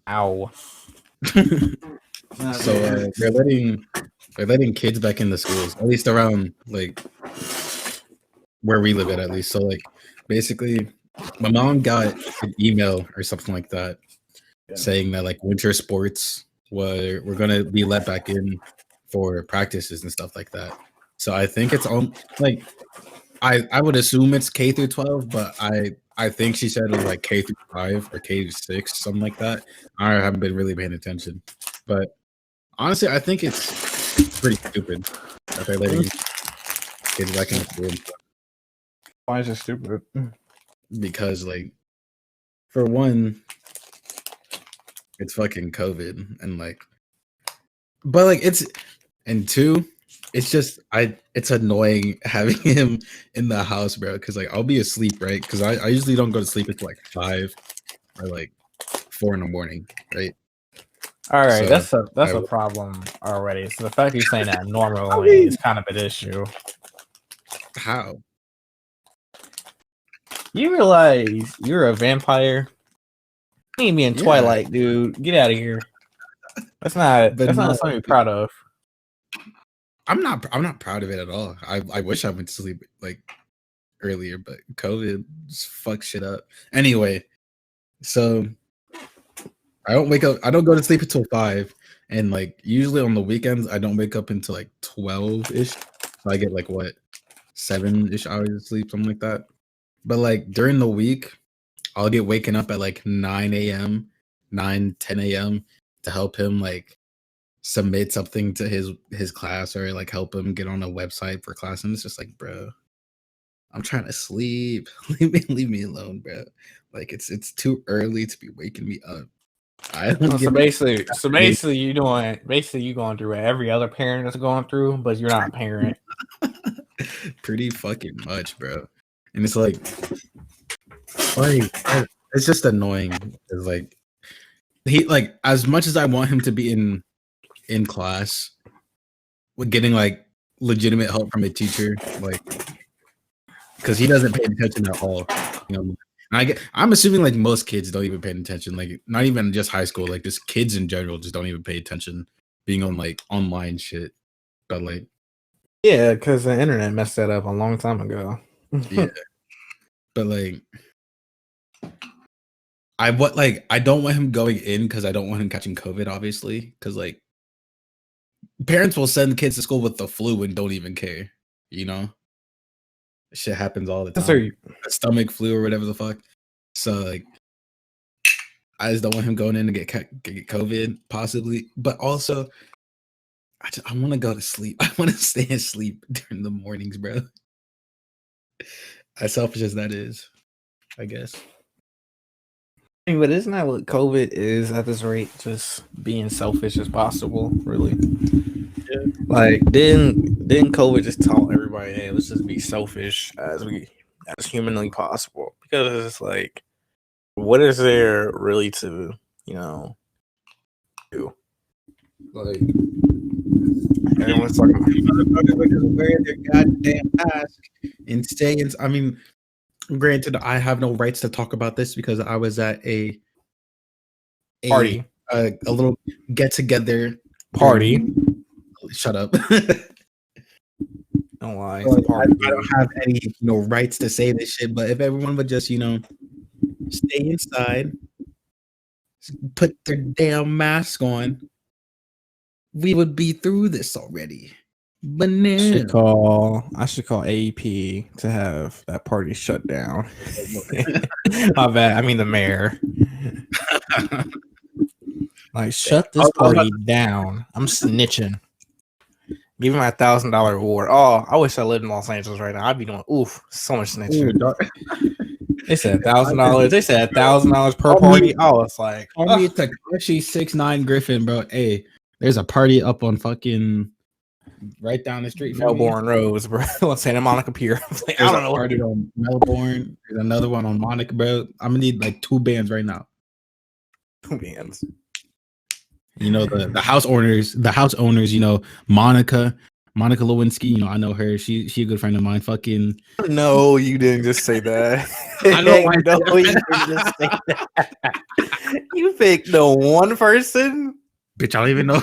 Ow. So they're letting kids back in the schools, at least around like where we live at least. So like basically, my mom got an email or something like that saying that like winter sports we're gonna be let back in for practices and stuff like that. So I think it's on like I would assume it's K through 12, but I think she said it was like K through 5 or K through 6, something like that. I haven't been really paying attention, but honestly, I think it's pretty stupid that they're letting kids back in the school Why is it stupid? because, like, for one, it's fucking COVID, and like, but like and two, it's just it's annoying having him in the house, bro. Because like I'll be asleep, right? Because I usually don't go to sleep until like 5 or like 4 in the morning, right? All right, So that's a problem already. So the fact you're saying that normally is kind of an issue. how? You realize you're a vampire? You ain't being Twilight, dude. Get out of here. That's not something to be proud of. I'm not proud of it at all. I wish I went to sleep like earlier, but COVID just fucks shit up. Anyway, so I don't wake up. I don't go to sleep until 5, and like usually on the weekends I don't wake up until like 12-ish. So I get like what 7-ish hours of sleep, something like that. But like during the week, I'll get waken up at like 9 a.m., 10 a.m. to help him like submit something to his class or like help him get on a website for class. And it's just like, bro, I'm trying to sleep. leave me alone, bro. Like it's too early to be waking me up. So basically you going through what every other parent is going through, but you're not a parent. Pretty fucking much, bro. And it's like it's just annoying. It's like he like as much as I want him to be in class with getting like legitimate help from a teacher, like because he doesn't pay attention at all. You know, and I'm assuming like most kids don't even pay attention. Like not even just high school, like just kids in general just don't even pay attention being on like online shit. But like yeah, because the internet messed that up a long time ago. Yeah. But like I don't want him going in because I don't want him catching COVID, obviously. Because like parents will send kids to school with the flu and don't even care, you know? Shit happens all the time. Stomach flu or whatever the fuck. So like I just don't want him going in to get COVID, possibly. But also, I want to go to sleep. I want to stay asleep during the mornings, bro. As selfish as that is, I guess. But isn't that what COVID is at this rate? Just being selfish as possible, really. Yeah. Like, didn't COVID just tell everybody, hey, let's just be selfish as humanly possible? Because it's like, what is there really to, do? Like, everyone's talking about motherfuckers wearing their goddamn mask and staying. I mean, granted, I have no rights to talk about this because I was at a party, a little get together party. Shut up. Don't lie. I don't have any rights to say this shit, but if everyone would just stay inside, put their damn mask on, we would be through this already. But no. I should call AEP to have that party shut down. My bad. I mean the mayor. Like, shut this party down. I'm snitching. Give me my $1,000 reward. Oh, I wish I lived in Los Angeles right now. I'd be doing so much snitching. They said $1,000. They said $1,000 per party. Oh, it's like me Takashi 6ix9ine Griffin, bro. Hey, there's a party up on fucking right down the street from Melbourne Roads, bro. On Santa Monica Pier. Like, I don't know. Party on Melbourne. There's another one on Monica, bro. I'm gonna need like 2 bands right now. 2 bands. The house owners. Monica Lewinsky. I know her. She a good friend of mine. Fucking. No, you didn't just say that. I know. You didn't just say that. You picked the one person. Bitch, I don't even know.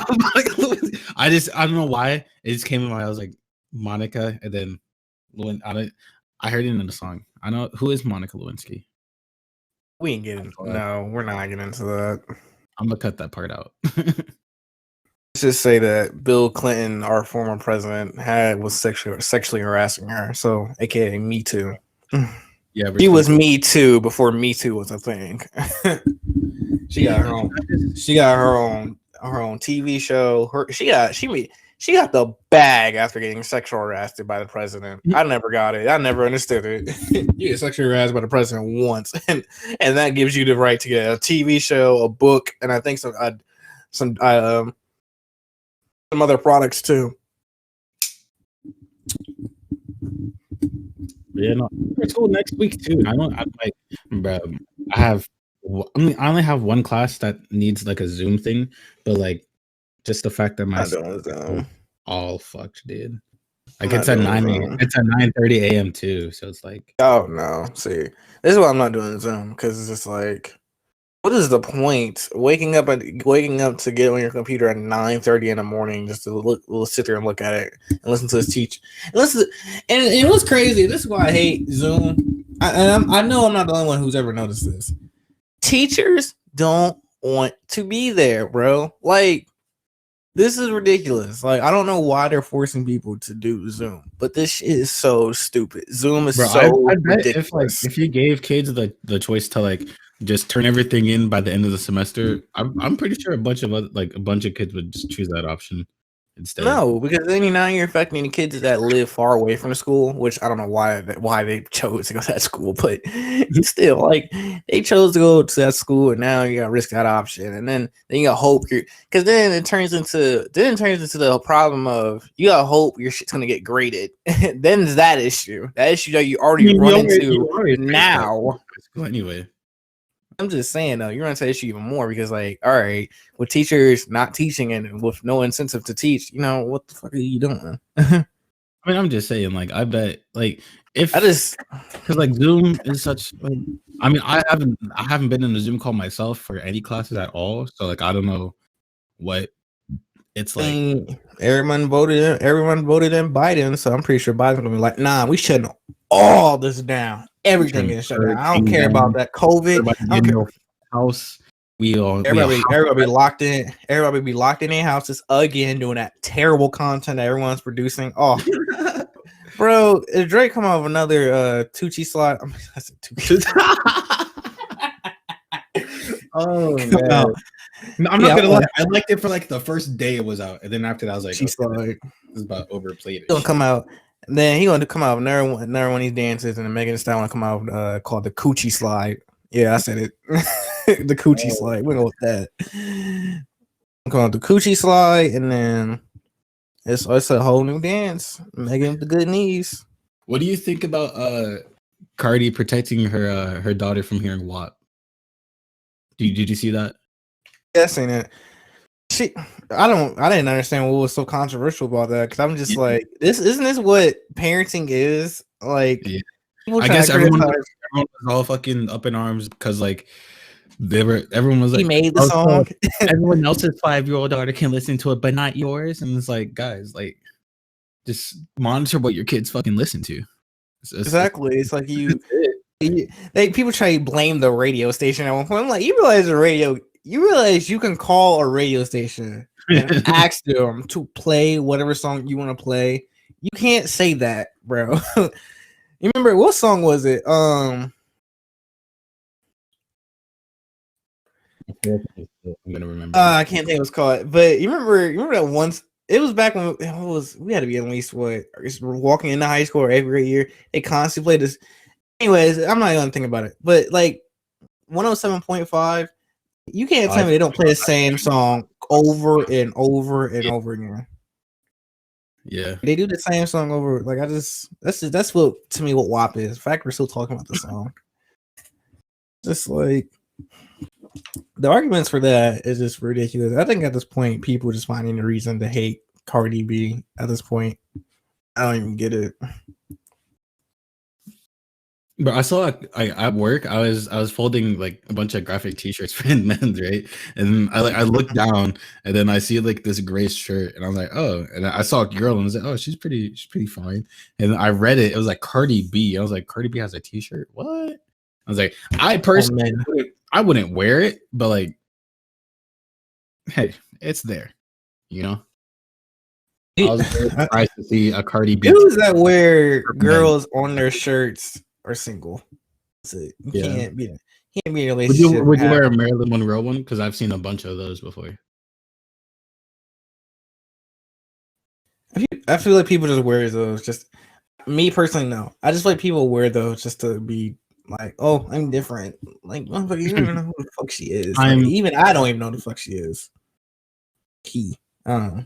I don't know why. It just came in my mind. I was like Monica, and then I heard it in the song. I know who is Monica Lewinsky. We ain't getting. No, we're not getting into that. I'm gonna cut that part out. Let's just say that Bill Clinton, our former president, was sexually harassing her. So, AKA Me Too. Yeah, she was Me Too before Me Too was a thing. She got her own TV show. She got the bag after getting sexual harassed by the president. I never got it. I never understood it. You get sexually harassed by the president once, and that gives you the right to get a TV show, a book, and I think some other products too. Yeah, no, it's school next week too. I only have one class that needs like a Zoom thing, but like just the fact that my all fucked, dude. Like it's at 9:30 a.m. too, so it's like, oh no. See, this is why I'm not doing Zoom, because it's just like, what is the point waking up to get on your computer at 9:30 in the morning just to sit there and look at it and listen to this teach and what's crazy, this is why I hate Zoom. I know I'm not the only one who's ever noticed this. Teachers don't want to be there, bro. Like, this is ridiculous. Like, I don't know why they're forcing people to do Zoom, but this shit is so stupid. Zoom is ridiculous. If you gave kids the choice to like just turn everything in by the end of the semester, I'm pretty sure a bunch of kids would just choose that option instead. No, because then now you're affecting the kids that live far away from the school, which I don't know why they chose to go to that school, but still, like, they chose to go to that school, and now you got to risk that option, and then you got to hope because then it turns into the problem of you got to hope your shit's gonna get graded. Then there's that issue that you already run into now. Anyway. I'm just saying though, you're gonna say issue even more because, like, all right, with teachers not teaching and with no incentive to teach, what the fuck are you doing? I mean, I'm just saying, like, I bet, like, because like Zoom is such. Like, I mean, I haven't been in a Zoom call myself for any classes at all, so like, I don't know what it's like. Everyone voted in Biden, so I'm pretty sure Biden's gonna be like, nah, we shutting all this down. Everything is shut down. I don't care about that COVID. House. Everybody be locked in. Everybody be locked in their houses again, doing that terrible content that everyone's producing. Oh, bro, if Drake come out with another Tucci slide, that's a Tucci. Oh man. No, I'm not gonna lie. I liked it for like the first day it was out, and then after that, I was like, she's like, this is about overplayed. He's gonna come out, and then he gonna come out with another one of these dances, and then Megan Thee Stallion wanna come out called the Coochie Slide. Yeah, I said it. The Coochie Slide. We're going with that. I'm calling it the Coochie Slide, and then it's a whole new dance. Megan with the good knees. What do you think about Cardi protecting her daughter from hearing WAP? Did you see that? Yeah, I seen it. I didn't understand what was so controversial about that, because I'm just like, isn't this what parenting is? Like, yeah. I guess everyone was all fucking up in arms because like everyone was like, he made the song. Everyone else's 5-year-old daughter can listen to it, but not yours. And it's like, guys, like, just monitor what your kids fucking listen to. Exactly. It's like people try to blame the radio station at one point. I'm like, you realize you can call a radio station and ask them to play whatever song you want to play. You can't say that, bro. You remember what song was it? I'm gonna remember. I can't think what it's called, but you remember that once. It was back when we had to be at least walking into high school or every grade year. They constantly played this. Anyways, I'm not gonna think about it, but like 107.5, you can't tell me they don't play the same song over and over and over again. Yeah, they do the same song over. Like, that's what to me what WAP is. In fact, we're still talking about the song. Just like the arguments for that is just ridiculous. I think at this point, people just finding a reason to hate Cardi B. At this point, I don't even get it. But I saw at work. I was folding like a bunch of graphic T-shirts for men's, right? And I looked down, and then I see like this gray shirt, and I was like, oh. And I saw a girl, and I was like, oh, she's pretty fine. And I read it. It was like Cardi B. I was like, Cardi B has a T-shirt. What? I was like, I Oh personally, man, I wouldn't wear it, but like, hey, it's there, you know. I was very surprised to see a Cardi B dudes that wear for men. girls on their shirts are single. That's it. You Yeah. can't be in a Would you relationship. would you wear a Marilyn Monroe one? Because I've seen a bunch of those before. I feel like people just wear those. Just me personally, no. I just like people wear those just to be like, oh, I'm different. Like, motherfucker, you don't even know who the fuck she is. Like, I'm even I don't even know who the fuck she is. Key. I don't know.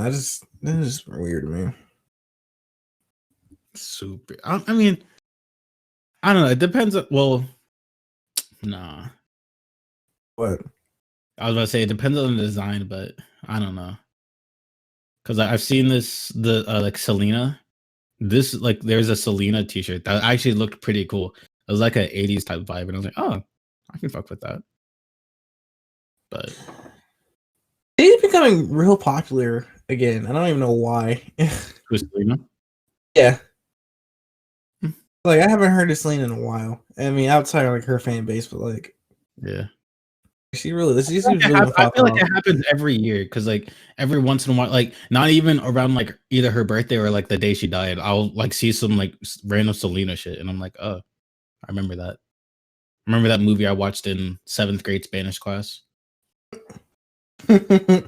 This is weird to me. super. I mean, I don't know. It depends. Well, nah. What? I was about to say it depends on the design, but I don't know. Because I've seen the like Selena. This like there's a Selena T-shirt that actually looked pretty cool. It was like an '80s type vibe, and I was like, oh, I can fuck with that. But She's becoming real popular again. I don't even know why. who's Selena? Yeah. Hmm. Like I haven't heard of Selena in a while. I mean, outside of like her fan base, but like Yeah. she seems Like really I feel popping like off. it happens every year because like every once in a while, like not even around like either her birthday or like the day she died, I'll like see some like random Selena shit, and I'm like, oh, I remember that. Remember that movie I watched in 7th grade Spanish class? By the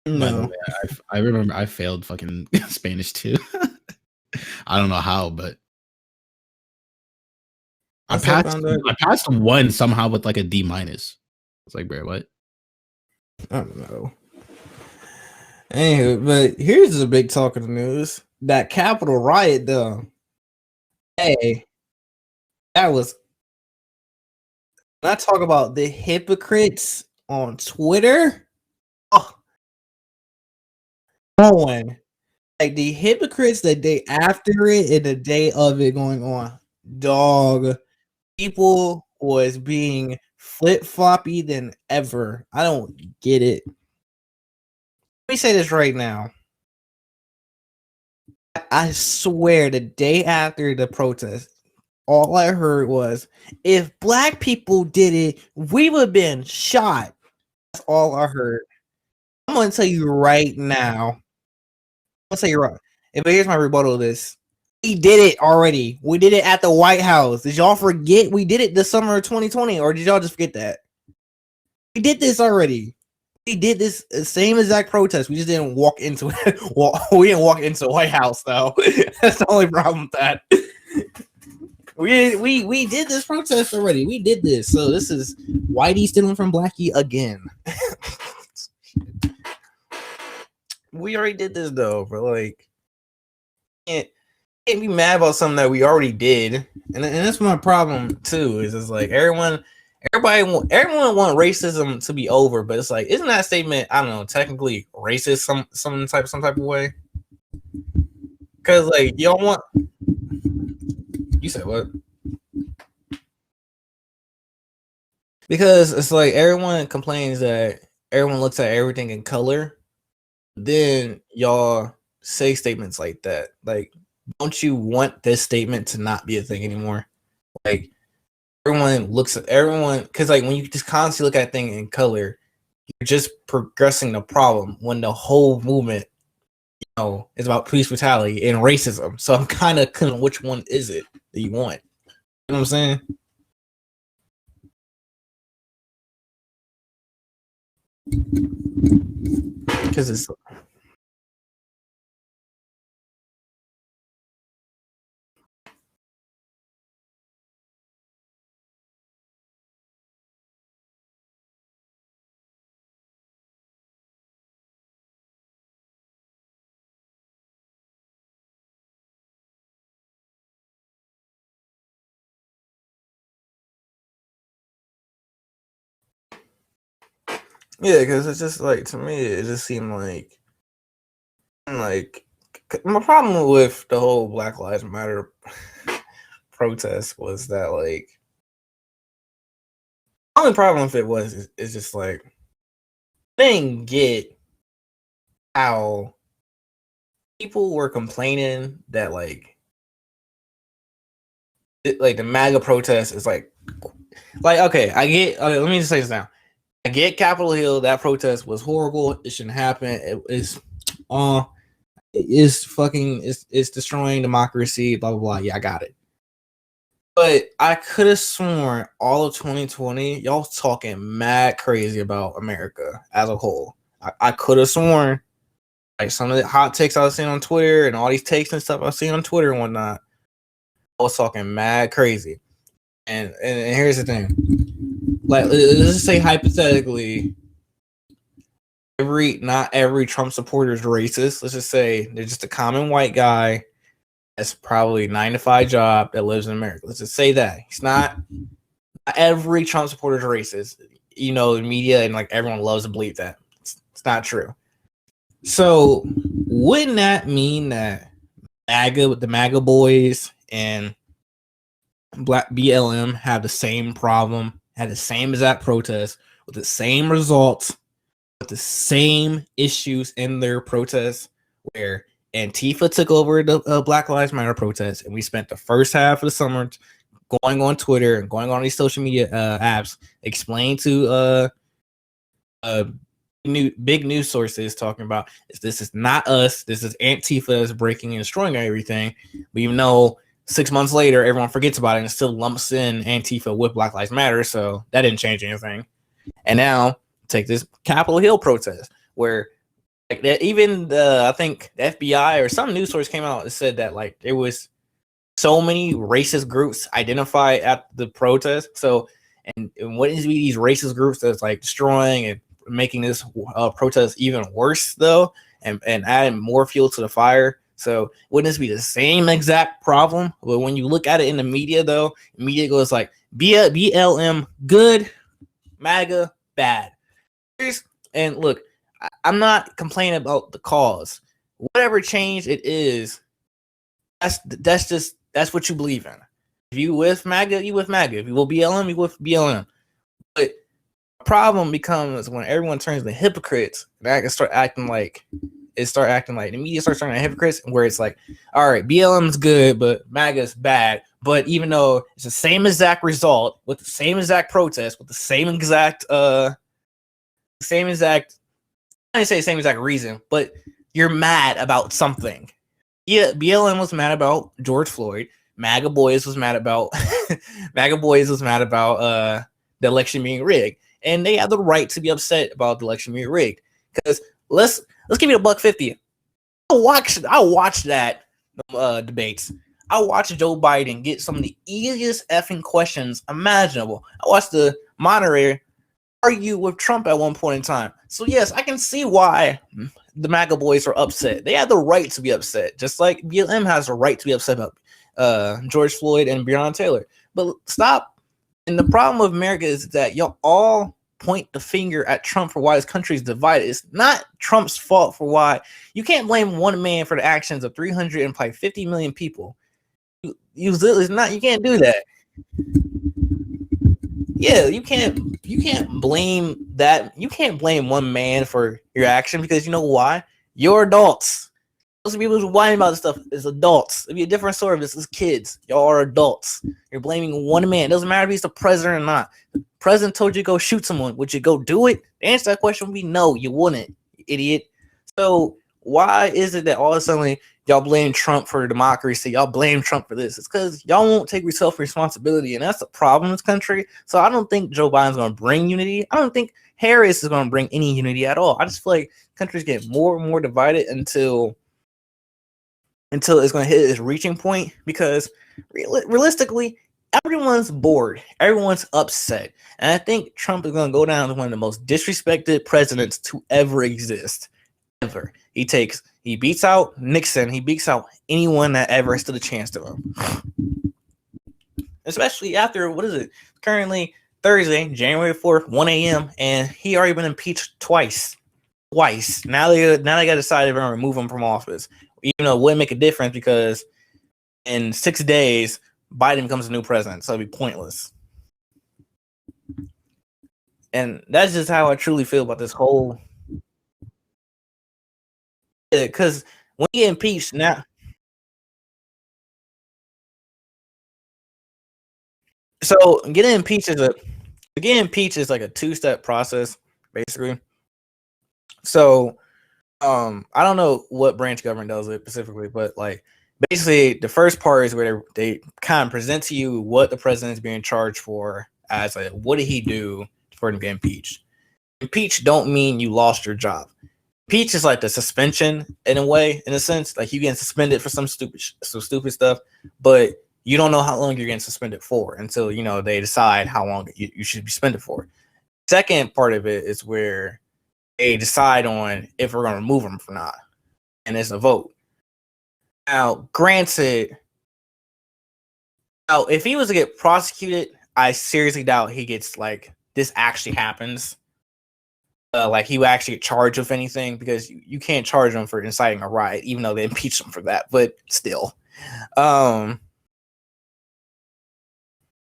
No. way, I remember I failed fucking Spanish too. I don't know how, but I Once I passed. found out, I passed one somehow with like a D minus. It's like, bro, what? I don't know. Anywho, but here's the big talk of the news. That Capitol riot though. Hey, that was when I talk about the hypocrites on Twitter. Oh, no one. Like the hypocrites the day after it and the day of it going on. Dog. People was being flip floppy than ever. I don't get it. Let me say this right now. I swear the day after the protest, all I heard was if black people did it, we would have been shot. That's all I heard. I'm gonna tell you right now. I'm gonna tell you right. But here's my rebuttal to this. We did it already. We did it at the White House. Did y'all forget we did it the summer of 2020, or did y'all just forget that? We did this already. We did this same exact protest. We just didn't walk into it. Well, we didn't walk into the White House though. That's the only problem with that. We did this protest already. We did this. So this is Whitey stealing from Blackie again. We already did this though, but like can't be mad about something that we already did. And that's my problem too, is it's like everyone want racism to be over, but it's like, isn't that statement, I don't know, technically racist some type of way? Because like y'all want, you said what? Because it's like everyone complains that everyone looks at everything in color, then y'all say statements like that. Like, don't you want this statement to not be a thing anymore? Like everyone looks at everyone, because like when you just constantly look at things in color, you're just progressing the problem when the whole movement, is about police brutality and racism. So I'm kind of which one is it that you want? You know what I'm saying? Because it's yeah, because it's just like, to me, it just seemed like like my problem with the whole Black Lives Matter protest was that like the only problem with it was is just like I didn't get how people were complaining that like the MAGA protest is like okay, I get okay, let me just say this now. I get Capitol Hill, that protest was horrible. It shouldn't happen. It's destroying democracy, blah blah blah. Yeah, I got it. But I could have sworn all of 2020, y'all talking mad crazy about America as a whole. I could have sworn, like some of the hot takes I was seeing on Twitter and all these takes and stuff I was seeing on Twitter and whatnot, I was talking mad crazy. And here's the thing. Like, let's just say hypothetically, not every Trump supporter is racist. Let's just say they're just a common white guy that's probably 9-to-5 job that lives in America. Let's just say that. He's not every Trump supporter is racist. You know, the media and like everyone loves to believe that. It's not true. So wouldn't that mean that the MAGA boys and Black BLM have the same problem, had the same exact protest with the same results, with the same issues in their protests, where Antifa took over the Black Lives Matter protest, and we spent the first half of the summer going on Twitter and going on these social media apps, explaining to big news sources talking about this is not us, this is Antifa is breaking and destroying everything. But even though 6 months later everyone forgets about it and still lumps in Antifa with Black Lives Matter, so that didn't change anything. And now take this Capitol Hill protest where like that, even I think the FBI or some news source came out and said that like there was so many racist groups identified at the protest. So and what is these racist groups that's like destroying and making this protest even worse though, and adding more fuel to the fire. So wouldn't this be the same exact problem? But when you look at it in the media though, the media goes like BLM good, MAGA bad. And look, I'm not complaining about the cause. Whatever change it is, that's what you believe in. If you with MAGA, you with MAGA. If you will BLM, you with BLM. But the problem becomes when everyone turns into hypocrites and start acting like the media starts turning into hypocrites, where it's like, all right, BLM's good, but MAGA's bad. But even though it's the same exact result with the same exact protest, with the same exact I didn't say the same exact reason, but you're mad about something. Yeah, BLM was mad about George Floyd. MAGA boys was mad about the election being rigged, and they have the right to be upset about the election being rigged. Because let's give you $1.50. I watched that debates. I watched Joe Biden get some of the easiest effing questions imaginable. I watched the moderator argue with Trump at one point in time. So yes, I can see why the MAGA boys are upset. They have the right to be upset, just like BLM has a right to be upset about George Floyd and Breonna Taylor. But stop. And the problem with America is that y'all all point the finger at Trump for why this country is divided. It's not Trump's fault for why. You can't blame one man for the actions of 350 million people. You can't do that. Yeah, you can't blame that. You can't blame one man for your action, because you know why? You're adults. Those people who whine about this stuff is adults. It'd be a different story if this is kids. Y'all are adults. You're blaming one man. It doesn't matter if he's the president or not. The president told you to go shoot someone. Would you go do it? The answer to that question would be no, you wouldn't, you idiot. So why is it that all of a sudden y'all blame Trump for democracy? Y'all blame Trump for this. It's because y'all won't take self-responsibility, and that's the problem in this country. So I don't think Joe Biden's going to bring unity. I don't think Harris is going to bring any unity at all. I just feel like countries get more and more divided until it's going to hit its reaching point, because realistically, everyone's bored. Everyone's upset. And I think Trump is going to go down as one of the most disrespected presidents to ever exist. Ever. He beats out Nixon. He beats out anyone that ever stood a chance to him. Especially after, what is it? Currently Thursday, January 4th, 1 a.m. And he already been impeached twice. twice. Now they got to decide if they're going to remove him from office. Even though it wouldn't make a difference because in 6 days, Biden becomes a new president. So it'd be pointless. And that's just how I truly feel about this whole. Because when you get impeached now. So getting impeached is like a 2-step process, basically. So I don't know what branch government does it specifically, but like basically the first part is where they kind of present to you what the president is being charged for as like what did he do for him to get impeached. Impeached don't mean you lost your job. Impeach is like the suspension in a way, in a sense, like you getting suspended for some stupid stuff, but you don't know how long you're getting suspended for until they decide how long you should be suspended for. Second part of it is where they decide on if we're going to remove him or not, and it's a vote. Now, granted, if he was to get prosecuted, I seriously doubt he gets like this actually happens. Like he would actually get charged with anything because you can't charge him for inciting a riot, even though they impeached him for that. But still,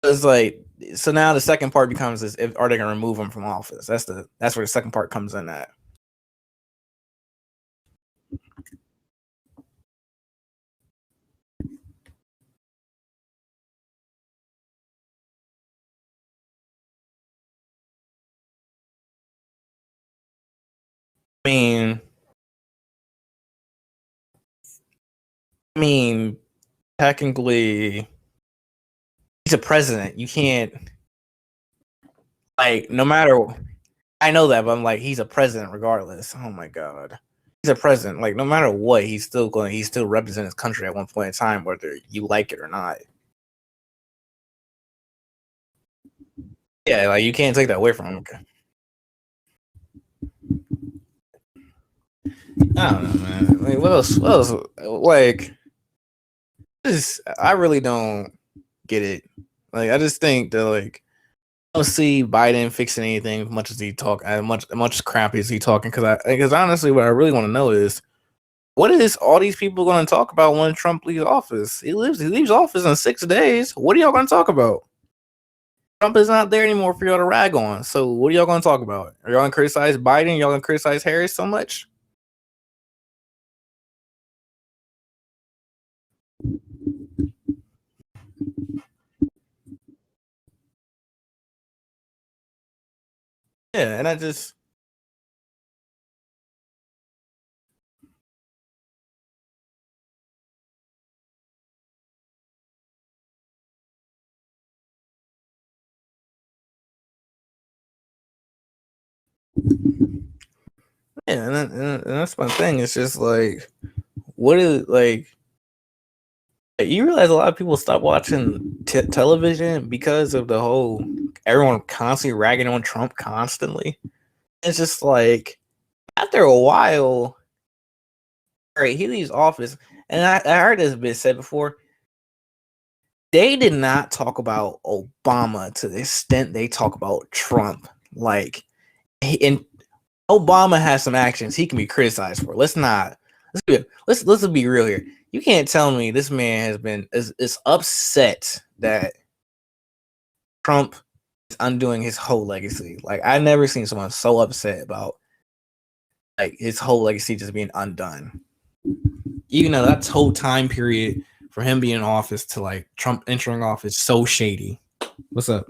it's like so now the second part becomes is are they going to remove him from office? That's where the second part comes in at. I mean, technically, he's a president. You can't, like, no matter. I know that, but I'm like, he's a president regardless. Oh my god, he's a president. Like, no matter what, he's still represent his country at one point in time, whether you like it or not. Yeah, like you can't take that away from him. I don't know, man. Like, what else? Like, I really don't get it. Like, I just think that like I don't see Biden fixing anything as much as he talk, as much crap as he talking. Because honestly, what I really want to know is what is all these people going to talk about when Trump leaves office? He leaves office in 6 days. What are y'all going to talk about? Trump is not there anymore for y'all to rag on. So what are y'all going to talk about? Are y'all going to criticize Biden? Y'all going to criticize Harris so much? Yeah, and I just. Yeah, and that's my thing. It's just like, what is like you realize a lot of people stop watching television because of the whole everyone constantly ragging on Trump constantly. It's just like after a while, all right, he leaves office, and I heard this been said before. They did not talk about Obama to the extent they talk about Trump. Like, and Obama has some actions he can be criticized for. Let's be real here. You can't tell me this man has been is upset that Trump is undoing his whole legacy. Like I've never seen someone so upset about like his whole legacy just being undone. Even though that whole time period for him being in office to like Trump entering office so shady. What's up?